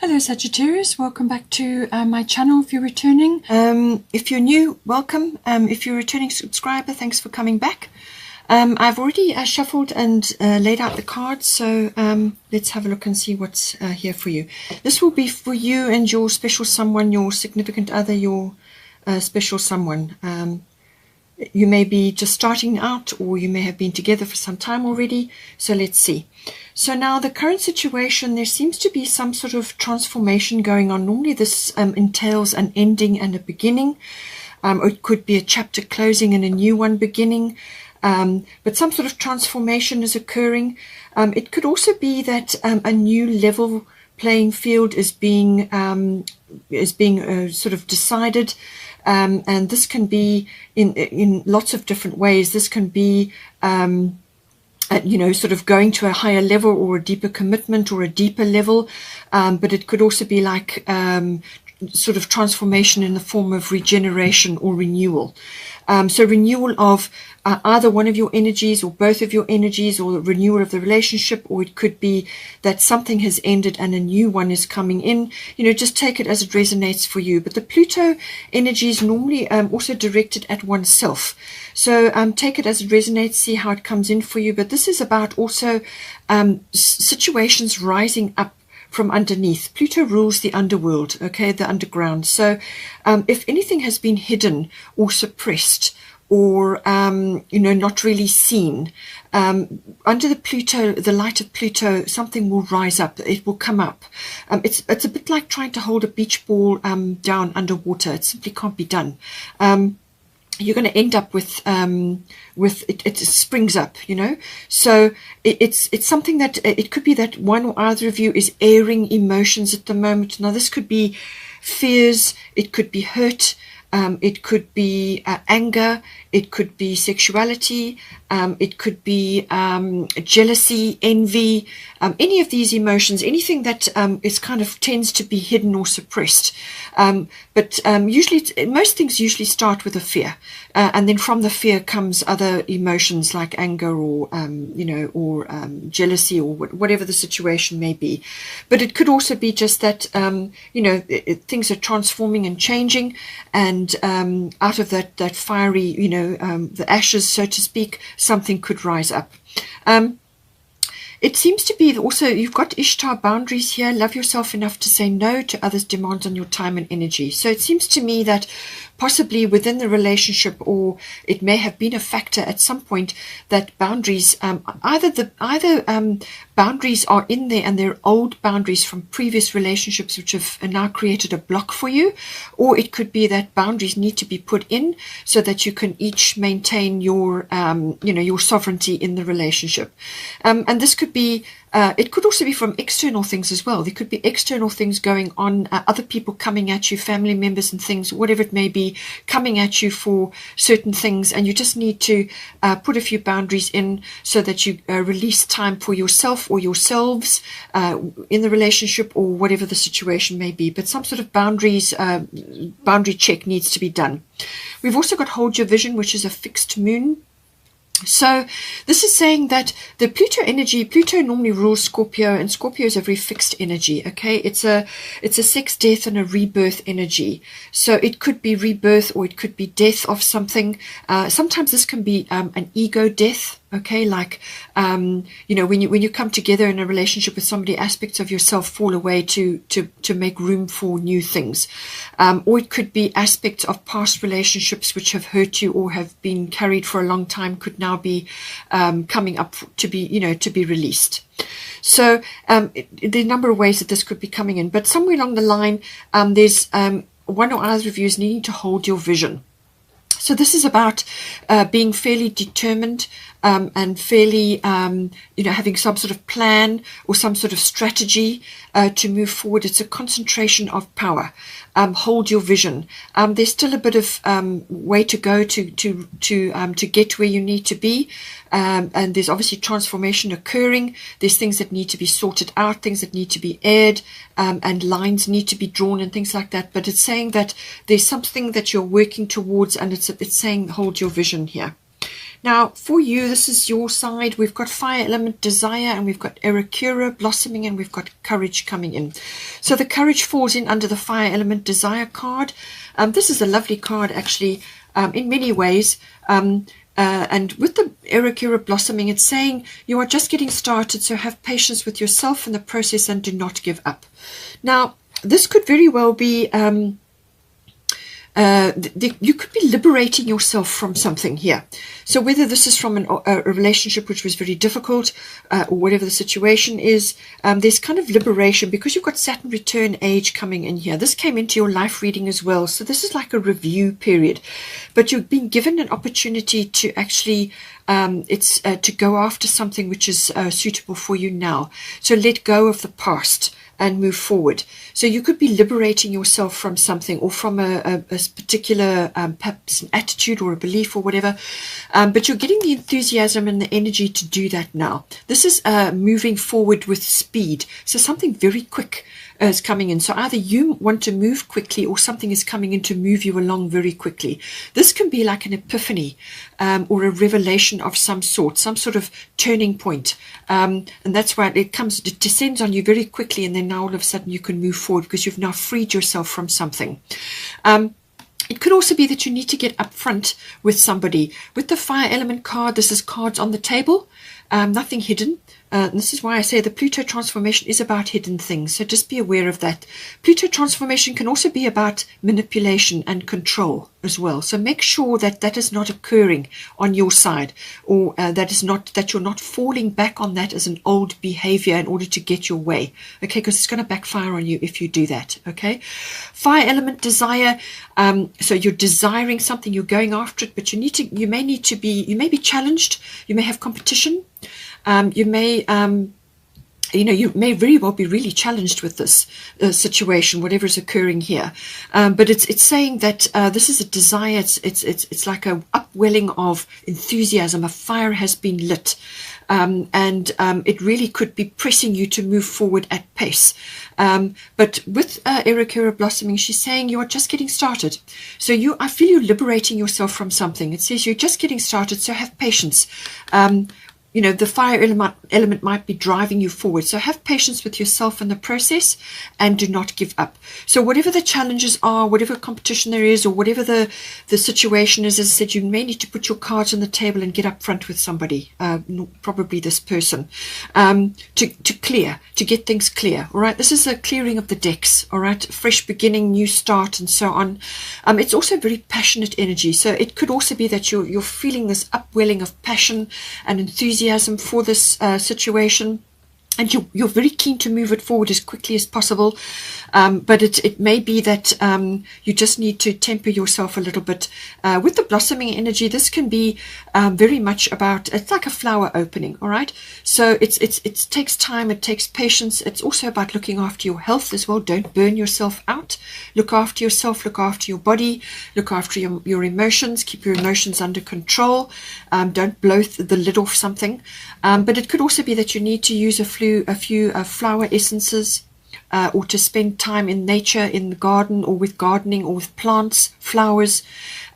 Hello Sagittarius, welcome back to my channel if you're returning. If you're new, welcome. If you're a returning subscriber, thanks for coming back. I've already shuffled and laid out the cards, so let's have a look and see what's here for you. This will be for you and your special someone, your significant other, your special someone. You may be just starting out, or you may have been together for some time already. So let's see. So now the current situation, there seems to be some sort of transformation going on. Normally this entails an ending and a beginning. Or it could be a chapter closing and a new one beginning. But some sort of transformation is occurring. It could also be that a new level playing field is being sort of decided. And this can be in lots of different ways. This can be, sort of going to a higher level or a deeper commitment or a deeper level. But it could also be like sort of transformation in the form of regeneration or renewal. So renewal of either one of your energies or both of your energies, or the renewal of the relationship, or it could be that something has ended and a new one is coming in. Just take it as it resonates for you. But the Pluto energy is normally also directed at oneself. So take it as it resonates, see how it comes in for you. But this is about also situations rising up from underneath. Pluto rules the underworld, okay, the underground. So if anything has been hidden or suppressed or, not really seen, under the Pluto, the light of Pluto, something will rise up. It will come up. It's a bit like trying to hold a beach ball down underwater. It simply can't be done. You're going to end up with it springs up, so it's something that it could be that one or other of you is airing emotions at the moment. Now this could be fears, it could be hurt, it could be anger, it could be sexuality, it could be jealousy, envy, any of these emotions, anything that is kind of tends to be hidden or suppressed. But usually, most things usually start with a fear, and then from the fear comes other emotions like anger or jealousy or whatever the situation may be. But it could also be just that things are transforming and changing, and out of that fiery, the ashes, so to speak, something could rise up. It seems to be also, you've got Ishtar boundaries here. Love yourself enough to say no to others' demands on your time and energy. So it seems to me that possibly within the relationship, or it may have been a factor at some point, that boundaries, either boundaries are in there and they're old boundaries from previous relationships which have now created a block for you, or it could be that boundaries need to be put in so that you can each maintain your your sovereignty in the relationship. And this could be it could also be from external things as well. There could be external things going on, other people coming at you, family members and things, whatever it may be, coming at you for certain things, and you just need to put a few boundaries in so that you release time for yourself or yourselves in the relationship, or whatever the situation may be. But some sort of boundary check needs to be done. We've also got hold your vision, which is a fixed moon. So this is saying that the Pluto energy, Pluto normally rules Scorpio, and Scorpio is a very fixed energy. Okay, it's a sex, death, and a rebirth energy. So it could be rebirth, or it could be death of something. Sometimes this can be an ego death. Okay, like when you come together in a relationship with somebody, aspects of yourself fall away to make room for new things, or it could be aspects of past relationships which have hurt you or have been carried for a long time could now be coming up to be released. So there are a number of ways that this could be coming in, but somewhere along the line, there's one or other of you is needing to hold your vision. So this is about being fairly determined and fairly, having some sort of plan or some sort of strategy to move forward. It's a concentration of power. Hold your vision. There's still a bit of way to go to get where you need to be, and there's obviously transformation occurring. There's things that need to be sorted out, things that need to be aired, and lines need to be drawn and things like that. But it's saying that there's something that you're working towards, and it's saying hold your vision here. Now, for you, this is your side. We've got fire element desire, and we've got Erakura blossoming, and we've got courage coming in. So the courage falls in under the fire element desire card. This is a lovely card, actually, in many ways. And with the Erakura blossoming, it's saying you are just getting started, so have patience with yourself in the process and do not give up. Now, this could very well be... you could be liberating yourself from something here. So whether this is from a relationship which was very difficult, or whatever the situation is, there's kind of liberation because you've got Saturn return age coming in here. This came into your life reading as well. So this is like a review period, but you've been given an opportunity to actually to go after something which is suitable for you now. So let go of the past and move forward. So you could be liberating yourself from something, or from a particular perhaps an attitude or a belief or whatever, but you're getting the enthusiasm and the energy to do that now. This is moving forward with speed. So something very quick is coming in. So either you want to move quickly, or something is coming in to move you along very quickly. This can be like an epiphany, or a revelation of some sort of turning point. And that's why it descends on you very quickly, and then now all of a sudden you can move forward because you've now freed yourself from something. It could also be that you need to get up front with somebody. With the fire element card, this is cards on the table, nothing hidden. This is why I say the Pluto transformation is about hidden things. So just be aware of that. Pluto transformation can also be about manipulation and control as well. So make sure that that is not occurring on your side, or that you're not falling back on that as an old behavior in order to get your way. Okay, because it's going to backfire on you if you do that. Okay, fire element desire. So you're desiring something, you're going after it, but you may be challenged. You may have competition. You may very well be really challenged with this situation, whatever is occurring here. But it's saying that this is a desire. It's like a upwelling of enthusiasm. A fire has been lit, and it really could be pressing you to move forward at pace. But with Erakura blossoming, she's saying you are just getting started. So I feel you're liberating yourself from something. It says you're just getting started, so have patience. The fire element might be driving you forward. So have patience with yourself in the process and do not give up. So whatever the challenges are, whatever competition there is, or whatever the situation is, as I said, you may need to put your cards on the table and get up front with somebody, probably this person, to get things clear. All right. This is a clearing of the decks. All right. Fresh beginning, new start, and so on. It's also very passionate energy. So it could also be that you're feeling this upwelling of passion and enthusiasm for this situation, and you're very keen to move it forward as quickly as possible, but it may be that you just need to temper yourself a little bit. With the blossoming energy, this can be very much about, it's like a flower opening. All right, so it takes time, it takes patience. It's also about looking after your health as well. Don't burn yourself out. Look after yourself, look after your body, look after your emotions. Keep your emotions under control. Don't blow the lid off something. But it could also be that you need to use a few flower essences, or to spend time in nature, in the garden, or with gardening, or with plants, flowers,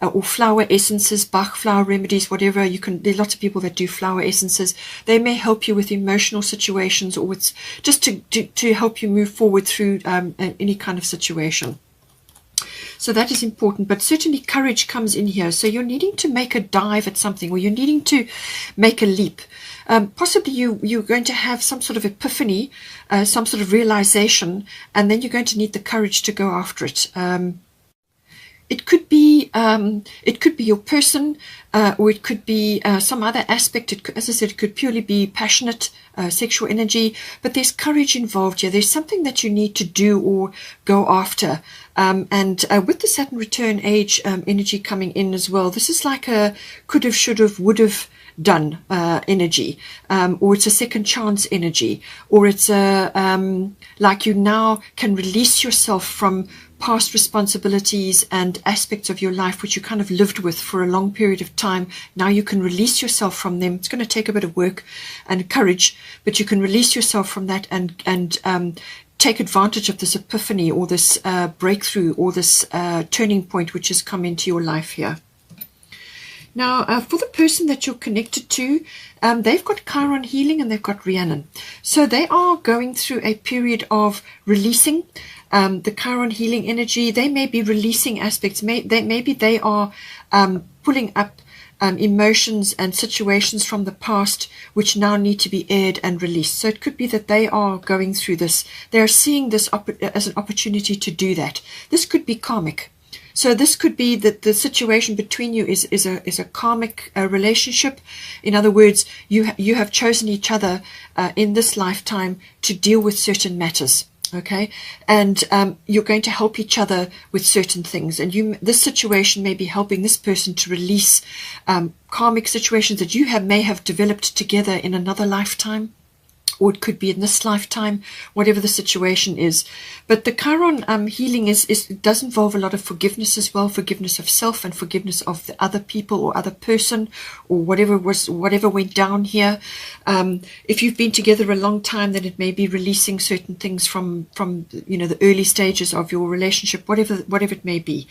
or flower essences, Bach flower remedies, whatever. There are lots of people that do flower essences. They may help you with emotional situations, or with just to help you move forward through any kind of situation. So that is important, but certainly courage comes in here. So you're needing to make a dive at something, or you're needing to make a leap. Possibly you're going to have some sort of epiphany, some sort of realization, and then you're going to need the courage to go after it. It could be your person, or it could be some other aspect. As I said, it could purely be passionate, sexual energy, but there's courage involved here. There's something that you need to do or go after. And with the Saturn return age energy coming in as well, this is like a could have, should have, would have done energy, or it's a second chance energy, or it's like you now can release yourself from past responsibilities and aspects of your life which you kind of lived with for a long period of time. Now you can release yourself from them. It's going to take a bit of work and courage, but you can release yourself from that and take advantage of this epiphany, or this breakthrough, or this turning point which has come into your life here. Now, for the person that you're connected to, they've got Chiron healing and they've got Rhiannon. So they are going through a period of releasing the Chiron healing energy. They may be releasing aspects. Maybe they are pulling up emotions and situations from the past which now need to be aired and released. So it could be that they are going through this. They are seeing this as an opportunity to do that. This could be karmic. So this could be that the situation between you is a karmic relationship. In other words, you have chosen each other in this lifetime to deal with certain matters. Okay, and you're going to help each other with certain things, and this situation may be helping this person to release karmic situations that you may have developed together in another lifetime, or it could be in this lifetime, whatever the situation is. But the Chiron healing does involve a lot of forgiveness as well, forgiveness of self and forgiveness of the other people or other person or whatever went down here. If you've been together a long time, then it may be releasing certain things from the early stages of your relationship, whatever it may be.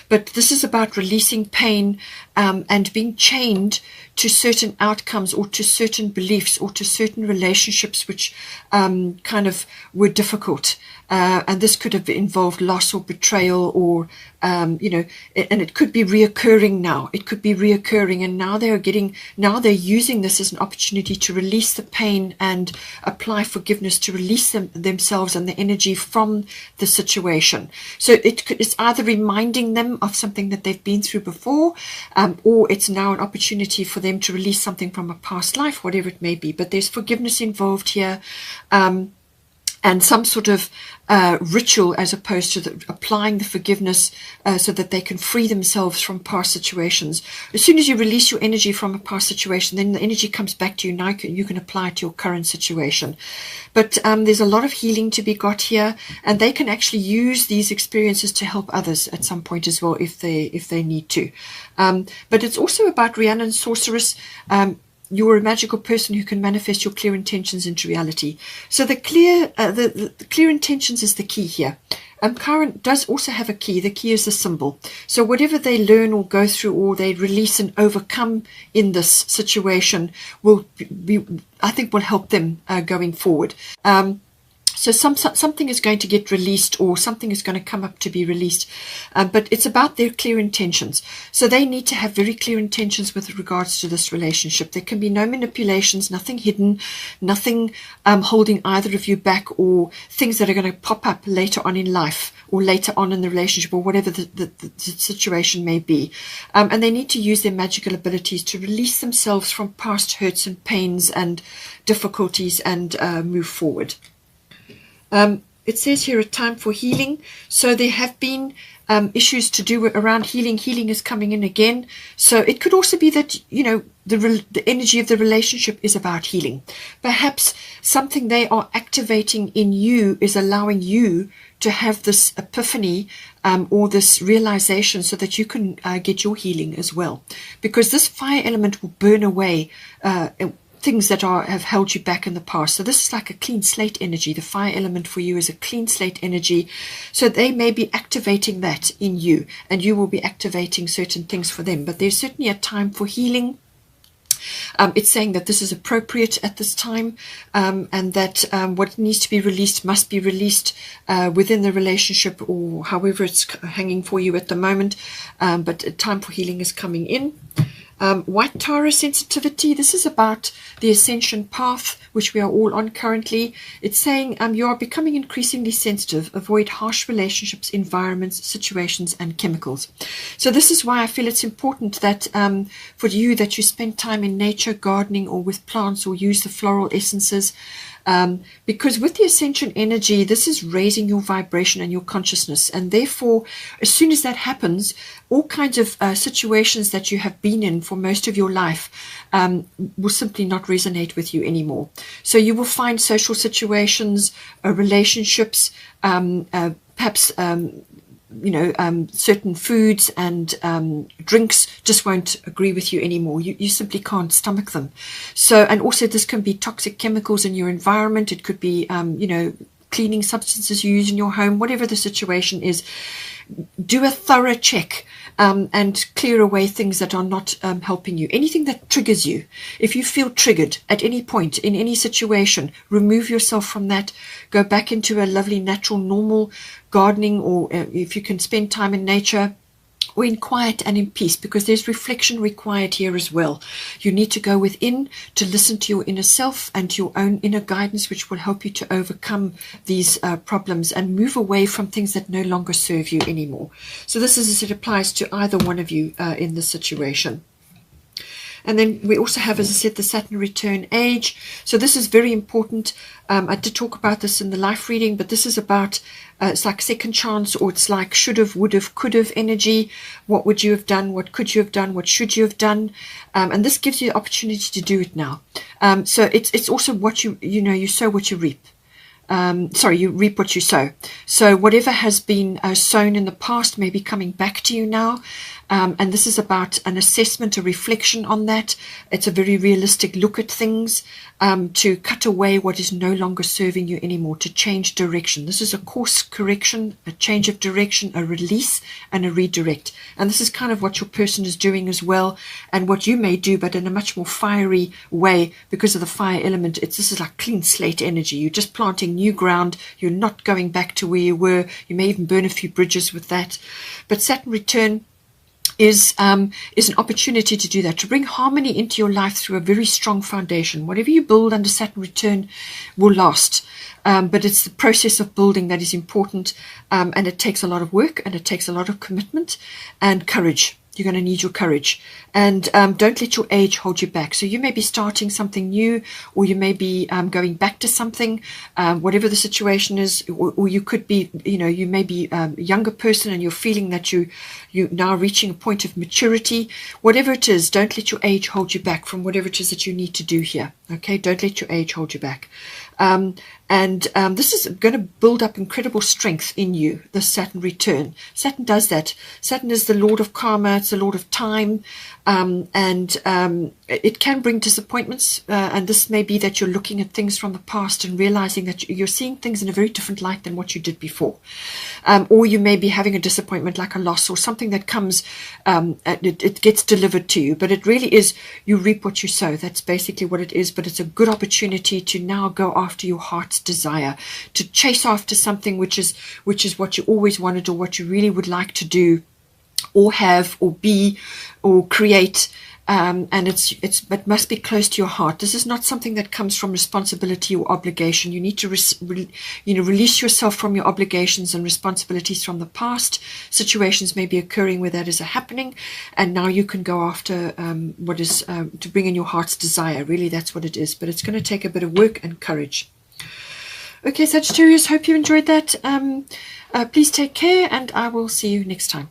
But this is about releasing pain and being chained to certain outcomes or to certain beliefs or to certain relationships which kind of were difficult. And this could have involved loss or betrayal or, and it could be reoccurring now. It could be reoccurring, and now they're using this as an opportunity to release the pain and apply forgiveness, to release themselves and the energy from the situation. So it's either reminding them of something that they've been through before, or it's now an opportunity for them to release something from a past life, whatever it may be. But there's forgiveness involved here. And some sort of ritual as opposed to applying the forgiveness so that they can free themselves from past situations. As soon as you release your energy from a past situation, then the energy comes back to you. Now you can apply it to your current situation. But there's a lot of healing to be got here, and they can actually use these experiences to help others at some point as well if they need to. But it's also about Rhiannon Sorceress. You're a magical person who can manifest your clear intentions into reality. So the clear intentions is the key here. Chiron does also have a key. The key is a symbol. So whatever they learn or go through or they release and overcome in this situation will help them going forward. So something is going to get released, or something is going to come up to be released. But it's about their clear intentions. So they need to have very clear intentions with regards to this relationship. There can be no manipulations, nothing hidden, nothing holding either of you back, or things that are going to pop up later on in life or later on in the relationship, or whatever the situation may be. And they need to use their magical abilities to release themselves from past hurts and pains and difficulties and move forward. It says here a time for healing. So there have been issues to do around healing. Healing is coming in again. So it could also be that, the energy of the relationship is about healing. Perhaps something they are activating in you is allowing you to have this epiphany or this realization so that you can get your healing as well. Because this fire element will burn away things that have held you back in the past. So this is like a clean slate energy. The fire element for you is a clean slate energy. So they may be activating that in you, and you will be activating certain things for them. But there's certainly a time for healing. It's saying that this is appropriate at this time, and that what needs to be released must be released within the relationship, or however it's hanging for you at the moment. But a time for healing is coming in. White Tara sensitivity. This is about the ascension path, which we are all on currently. It's saying you are becoming increasingly sensitive. Avoid harsh relationships, environments, situations, and chemicals. So this is why I feel it's important that for you that you spend time in nature, gardening, or with plants, or use the floral essences. Because with the ascension energy, this is raising your vibration and your consciousness, and therefore as soon as that happens, all kinds of situations that you have been in for most of your life will simply not resonate with you anymore. So you will find social situations, relationships, perhaps certain foods and drinks just won't agree with you anymore. You simply can't stomach them. So, and also this can be toxic chemicals in your environment. It could be, cleaning substances you use in your home, whatever the situation is. Do a thorough check and clear away things that are not helping you. Anything that triggers you. If you feel triggered at any point in any situation, remove yourself from that. Go back into a lovely, natural, normal gardening, or if you can spend time in nature, or in quiet and in peace, because there's reflection required here as well. You need to go within to listen to your inner self and to your own inner guidance, which will help you to overcome these problems and move away from things that no longer serve you anymore. So this is as it applies to either one of you in this situation. And then we also have, as I said, the Saturn return age. So this is very important. I did talk about this in the life reading, but this is about, it's like second chance, or it's like should have, would have, could have energy. What would you have done? What could you have done? What should you have done? And this gives you the opportunity to do it now. So it's also what you sow what you reap. You reap what you sow. So whatever has been sown in the past may be coming back to you now. And this is about an assessment, a reflection on that. It's a very realistic look at things, to cut away what is no longer serving you anymore, to change direction. This is a course correction, a change of direction, a release, and a redirect. And this is kind of what your person is doing as well, and what you may do, but in a much more fiery way because of the fire element. This is like clean slate energy. You're just planting new ground. You're not going back to where you were. You may even burn a few bridges with that. But Saturn return is an opportunity to do that, to bring harmony into your life through a very strong foundation. Whatever you build under Saturn return will last, but it's the process of building that is important, and it takes a lot of work, and it takes a lot of commitment and courage. You're going to need your courage, and don't let your age hold you back. So you may be starting something new, or you may be going back to something, whatever the situation is, or you could be, you may be a younger person and you're feeling that you're now reaching a point of maturity. Whatever it is, don't let your age hold you back from whatever it is that you need to do here. Okay, don't let your age hold you back. This is going to build up incredible strength in you, the Saturn return. Saturn does that. Saturn is the Lord of karma, it's the Lord of time, and it can bring disappointments, and this may be that you're looking at things from the past and realizing that you're seeing things in a very different light than what you did before. Or you may be having a disappointment, like a loss or something that comes, it gets delivered to you, but it really is, you reap what you sow. That's basically what it is, but it's a good opportunity to now go after your heart's desire, to chase after something which is what you always wanted, or what you really would like to do, or have, or be, or create. And it must be close to your heart. This is not something that comes from responsibility or obligation. You need to release yourself from your obligations and responsibilities from the past. Situations may be occurring where that is happening, and now you can go after what is to bring in your heart's desire. Really, that's what it is, but it's going to take a bit of work and courage. Okay, Sagittarius, hope you enjoyed that. Please take care, and I will see you next time.